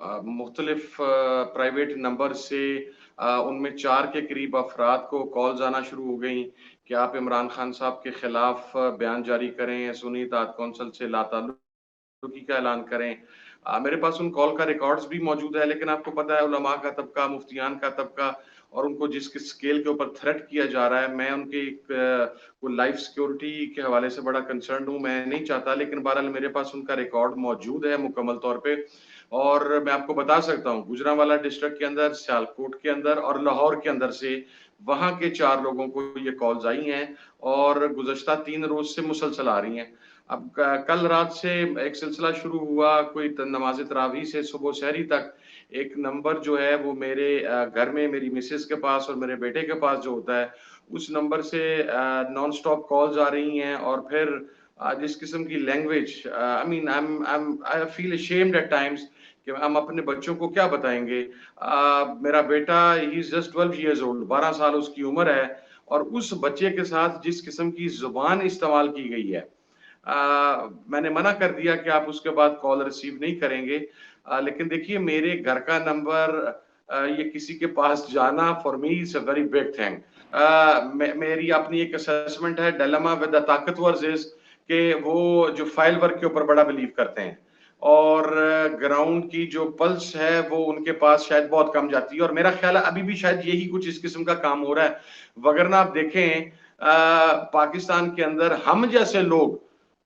मुख्तलिफ private number से उनमें 4 के करीब अफराद को कॉल्स आना शुरू हो गई कि आप इमरान खान साहब के खिलाफ बयान जारी करें, सुन्नी इत्तेहाद कौंसिल से लाताल्लुकी का ऐलान करें। मेरे पास उन कॉल का रिकॉर्ड्स भी मौजूद है, लेकिन आपको पता है उलमा का तबका, मुफ्तियान का तबका और उनको जिस स्केल के ऊपर थ्रेट किया जा रहा है, मैं उनकी वो लाइफ सिक्योरिटी के हवाले से बड़ा कंसर्न हूँ। मैं नहीं चाहता, लेकिन बहरहाल मेरे पास उनका रिकॉर्ड मौजूद है मुकम्मल तौर पे और मैं आपको बता सकता हूँ गुजरांवाला डिस्ट्रिक्ट के अंदर, सियालकोट के अंदर और लाहौर के अंदर से वहाँ के 4 लोगों को ये कॉल्स आई हैं और गुज़श्ता 3 रोज़ से मुसलसल आ रही हैं। अब कल रात से एक सिलसिला शुरू हुआ, कोई नमाज तरावी से सुबह सहरी तक एक नंबर जो है वो मेरे घर में मेरी मिसेस के पास और मेरे बेटे के पास जो होता है, उस नंबर से नॉन स्टॉप कॉल्स आ रही हैं और फिर जिस किस्म की language I mean I feel ashamed at times कि हम अपने बच्चों को क्या बताएंगे। मेरा बेटा he is just 12 years old, 12 साल उसकी उम्र है और उस बच्चे के साथ जिस किस्म की जुबान इस्तेमाल की गई है, मैंने मना कर दिया कि आप उसके बाद कॉल रिसीव नहीं करेंगे। लेकिन देखिए मेरे घर का नंबर ये किसी के पास जाना for me is a very big thing. मेरी अपनी एक असेसमेंट है, डिलेमा विद द ताकतवर इज कि वो जो फाइल वर्क के ऊपर बड़ा बिलीव करते हैं और ग्राउंड की जो पल्स है वो उनके पास शायद बहुत कम जाती है और मेरा ख्याल है अभी भी शायद यही कुछ इस किस्म का काम हो रहा है। वगरना आप देखें पाकिस्तान के अंदर हम जैसे लोग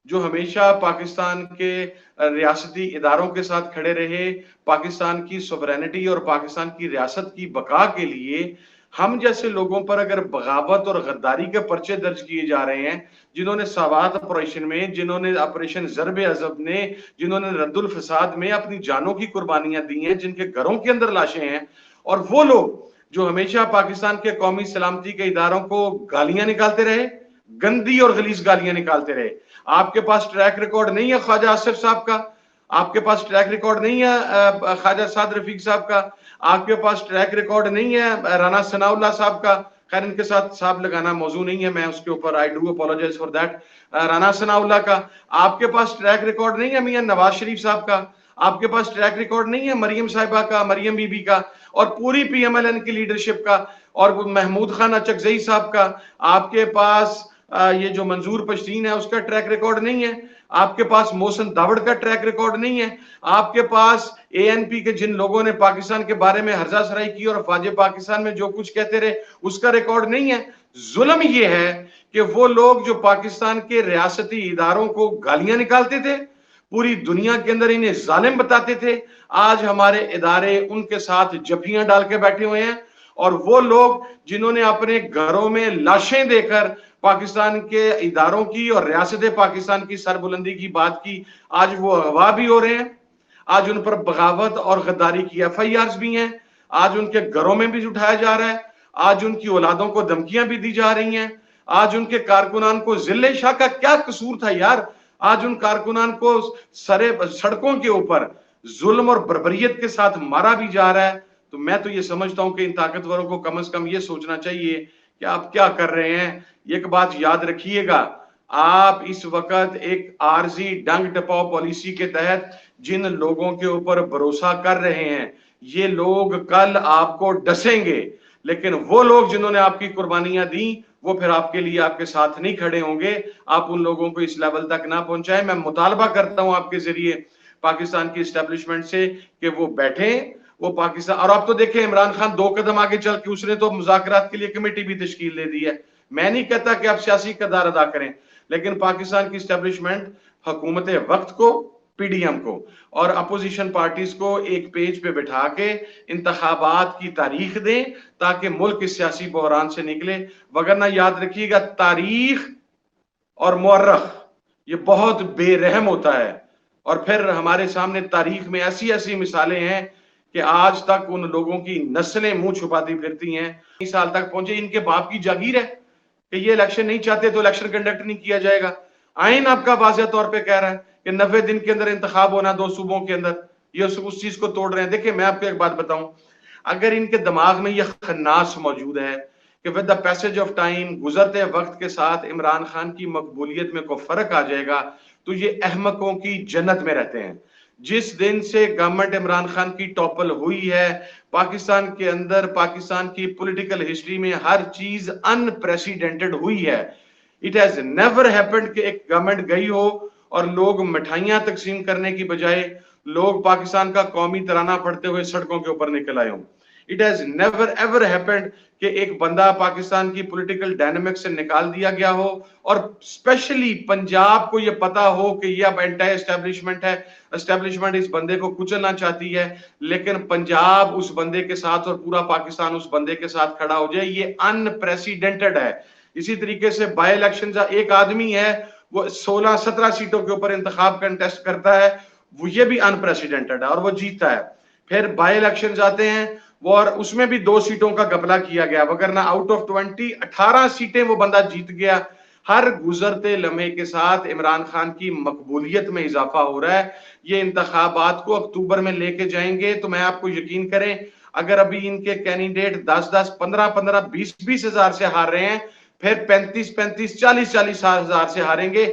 जो हमेशा पाकिस्तान के रियासती इदारों के साथ खड़े रहे, पाकिस्तान की सोवरेनिटी और पाकिस्तान की रियासत की बका के लिए, हम जैसे लोगों पर अगर बगावत और गद्दारी के पर्चे दर्ज किए जा रहे हैं, जिन्होंने सावात ऑपरेशन में, जिन्होंने ऑपरेशन ज़र्ब अज़ब ने, जिन्होंने रद्दुल फसाद में अपनी जानों की कुर्बानियां दी हैं, जिनके घरों के अंदर लाशें हैं, और वो लोग जो हमेशा पाकिस्तान के कौमी सलामती के इदारों को गालियां निकालते रहे, गंदी और गलीज गालियां निकालते रहे। आपके पास ट्रैक रिकॉर्ड नहीं है ख्वाजा आसिफ साहब का, आपके पास ट्रैक रिकॉर्ड नहीं है ख्वाजा साद रफीक साहब का, आपके पास ट्रैक रिकॉर्ड नहीं है राना सनाउल्लाह साहब का। खैर इनके साथ साहब लगाना मौजू नहीं है, मैं उसके ऊपर I do apologise for that. Rana Sanaullah का आपके पास ट्रैक रिकॉर्ड नहीं है मियां नवाज शरीफ साहब का, आपके पास ट्रैक रिकॉर्ड नहीं है मरियम साहिबा का, मरियम बीबी का और पूरी पीएमएलएन की लीडरशिप का और महमूद खान अचकजई साहब का। आपके पास ये जो मंजूर पश्तीन है उसका ट्रैक रिकॉर्ड नहीं है, आपके पास मोहसिन दावड़ का ट्रैक रिकॉर्ड नहीं है, आपके पास एएनपी के जिन लोगों ने पाकिस्तान के बारे में हर्जा सराई की और अफवाज पाकिस्तान में जो कुछ कहते रहे उसका रिकॉर्ड नहीं है। जुल्म ये है कि वो लोग जो पाकिस्तान के रियासती इदारों को गालियां निकालते थे, पूरी दुनिया के अंदर इन्हें जालिम बताते थे, आज हमारे इदारे उनके साथ जफियां डाल के बैठे हुए हैं और वो लोग जिन्होंने अपने घरों में लाशें देकर पाकिस्तान के इदारों की और रियासत पाकिस्तान की सरबुलंदी की बात की, आज वो अगवा भी हो रहे हैं, आज उन पर बगावत और गद्दारी की एफआईआर भी हैं, आज उनके घरों में भी उठाया जा रहा है, आज उनकी औलादों को धमकियां भी दी जा रही हैं, आज उनके कारकुनान को जिले शाह का क्या कसूर था यार, आज उन कारकुनान को सरे सड़कों के ऊपर जुल्म और बर्बरियत के साथ मारा भी जा रहा है। तो मैं तो ये समझता हूं कि इन ताकतवरों को कम से कम ये सोचना चाहिए कि आप क्या कर रहे हैं। एक बात याद रखिएगा, आप इस वक्त एक आरजी डंग टपाओ पॉलिसी के तहत जिन लोगों के ऊपर भरोसा कर रहे हैं, ये लोग कल आपको डसेंगे, लेकिन वो लोग जिन्होंने आपकी कुर्बानियां दी वो फिर आपके लिए आपके साथ नहीं खड़े होंगे। आप उन लोगों को इस लेवल तक ना पहुंचाएं। मैं मुतालबा करता हूं आपके जरिए पाकिस्तान की एस्टेब्लिशमेंट से कि वो बैठे, वो पाकिस्तान, और आप तो देखें इमरान खान 2 कदम आगे चल के उसने तो मुज़ाकरात के लिए कमेटी भी तश्कील दे दी है। मैं नहीं कहता कि आप सियासी किरदार अदा करें, लेकिन पाकिस्तान की एस्टेब्लिशमेंट हुकूमत वक्त को, पीडीएम को और अपोजिशन पार्टीज को एक पेज पे बिठा के इंतखाबात की तारीख दें ताकि मुल्क इस सियासी बहरान से निकले। वगरना याद रखिएगा तारीख और मुअर्रख ये बहुत बेरहम होता है और फिर हमारे सामने तारीख में ऐसी ऐसी मिसालें हैं कि आज तक उन लोगों की नस्लें मुंह छुपाती फिरती हैं। 20 साल तक पहुंचे, इनके बाप की जागीर है कि ये इलेक्शन नहीं चाहते तो इलेक्शन कंडक्ट नहीं किया जाएगा। आइन आपका वाज़ेह तौर पे कह रहा है कि 90 दिन के अंदर इंतखाब होना 2 सूबों के अंदर, ये उस चीज को तोड़ रहे हैं। देखिए मैं आपको एक बात बताऊं, अगर इनके दिमाग में यह खन्नास मौजूद है कि with the passage of time, गुजरते वक्त के साथ इमरान खान की मकबूलियत में कोई फर्क आ जाएगा, तो ये अहमकों की जन्नत में रहते हैं। जिस दिन से गवर्नमेंट इमरान खान की टॉपल हुई है, पाकिस्तान के अंदर, पाकिस्तान की पॉलिटिकल हिस्ट्री में हर चीज अनप्रेसिडेंटेड हुई है। इट हैज नेवर हैपेंड कि एक गवर्नमेंट गई हो और लोग मिठाइयां तकसीम करने की बजाय लोग पाकिस्तान का कौमी तराना पढ़ते हुए सड़कों के ऊपर निकल आए हों। It has never ever happened कि एक बंदा पाकिस्तान की पॉलिटिकल डायनामिक्स से निकाल दिया गया हो और स्पेशली पंजाब को यह पता हो कि यह अब एंटी एस्टेब्लिशमेंट है, एस्टेब्लिशमेंट इस बंदे को कुचलना चाहती है, लेकिन पंजाब उस बंदे के साथ और पूरा पाकिस्तान उस बंदे के साथ खड़ा हो जाए, ये अनप्रेसिडेंटेड है। इसी तरीके से बाय इलेक्शन एक आदमी है वो 16-17 सीटों के ऊपर इंतखाब कंटेस्ट करता है, वो ये भी अनप्रेसिडेंटेड है और वो जीतता है। फिर बाय इलेक्शन आते हैं वो, और उसमें भी 2 सीटों का घपला किया गया, वगरना आउट ऑफ 20 18 सीटें वो बंदा जीत गया। हर गुजरते लम्हे के साथ इमरान खान की मकबूलियत में इजाफा हो रहा है। ये इंतखाबात को अक्टूबर में लेके जाएंगे तो मैं आपको यकीन करें, अगर अभी इनके कैंडिडेट 10-10, 15-15, 20-20 हजार से हार रहे हैं, फिर 35-35, 40-40 हजार से हारेंगे।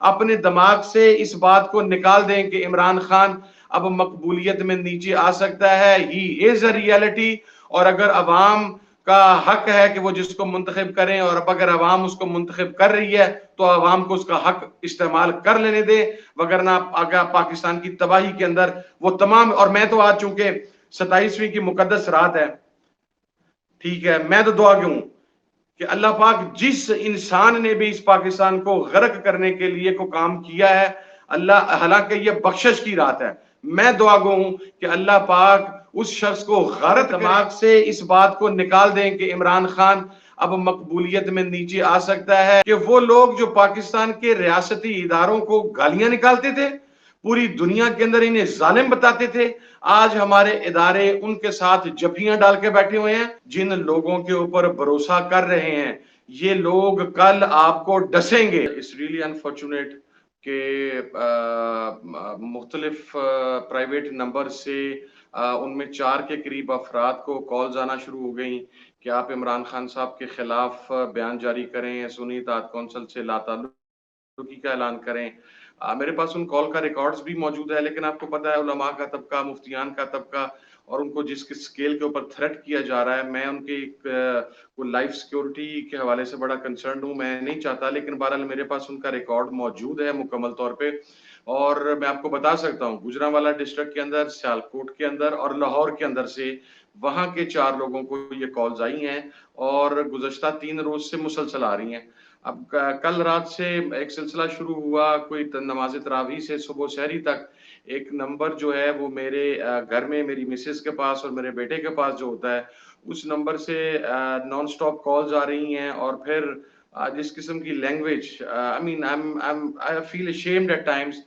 अपने दिमाग से इस बात को निकाल दें कि इमरान खान अब मकबूलियत में नीचे आ सकता है, ही इज अ रियलिटी। और अगर अवाम का हक है कि वो जिसको मुंतखब करें, और अब अगर अवाम उसको मुंतखब कर रही है तो अवाम को उसका हक इस्तेमाल कर लेने दे, वगरना अगर पाकिस्तान की तबाही के अंदर वो तमाम, और मैं तो आज चूंकि 27वीं की मुकद्दस रात है, ठीक है, मैं तो दुआ क्यों कि अल्लाह पाक जिस इंसान ने भी इस पाकिस्तान को गर्क करने के लिए को काम किया है, अल्लाह, हालांकि ये बख्शिश की रात है, मैं दुआ गो हूं कि अल्लाह पाक उस शख्स को गरत दिमाग से इस बात को निकाल दें कि इमरान खान अब मकबूलियत में नीचे आ सकता है। कि वो लोग जो पाकिस्तान के रियासती इदारों को गालियां निकालते थे, पूरी दुनिया के अंदर इन्हें जालिम बताते थे, आज हमारे इदारे उनके साथ जफियां डाल के बैठे हुए हैं। जिन लोगों के ऊपर भरोसा कर रहे हैं, ये लोग कल आपको डसेंगे। इट्स रियली अनफॉर्चुनेट के मुख्तलिफ प्राइवेट नंबर से उनमें 4 के करीब अफराद को कॉल्स आना शुरू हो गई कि आप इमरान खान साहब के खिलाफ बयान जारी करें, सुन्नी इत्तेहाद कौंसिल से लाताल्लुकी का ऐलान करें। मेरे पास उन कॉल का रिकॉर्ड्स भी मौजूद है, लेकिन आपको पता है उलमा का तबका, मुफ्तियान का तबका, और उनको जिस स्केल के ऊपर थ्रेट किया जा रहा है, मैं उनकी वो लाइफ सिक्योरिटी के हवाले से बड़ा कंसर्न हूँ, मैं नहीं चाहता, लेकिन बहरहाल मेरे पास उनका रिकॉर्ड मौजूद है मुकम्मल तौर पे। और मैं आपको बता सकता हूँ गुजरांवाला डिस्ट्रिक्ट के अंदर, सियालकोट के अंदर और लाहौर के अंदर से वहां के 4 लोगों को ये कॉल्स आई हैं और गुज़श्ता 3 रोज से मुसलसल आ रही हैं। अब कल रात से एक सिलसिला शुरू हुआ, कोई नमाज तरावी से सुबह सहरी तक, एक नंबर जो है वो मेरे घर में मेरी मिसेस के पास और मेरे बेटे के पास जो होता है, उस नंबर से नॉन स्टॉप कॉल्स आ रही हैं। और फिर जिस किस्म की language, I mean I feel ashamed at times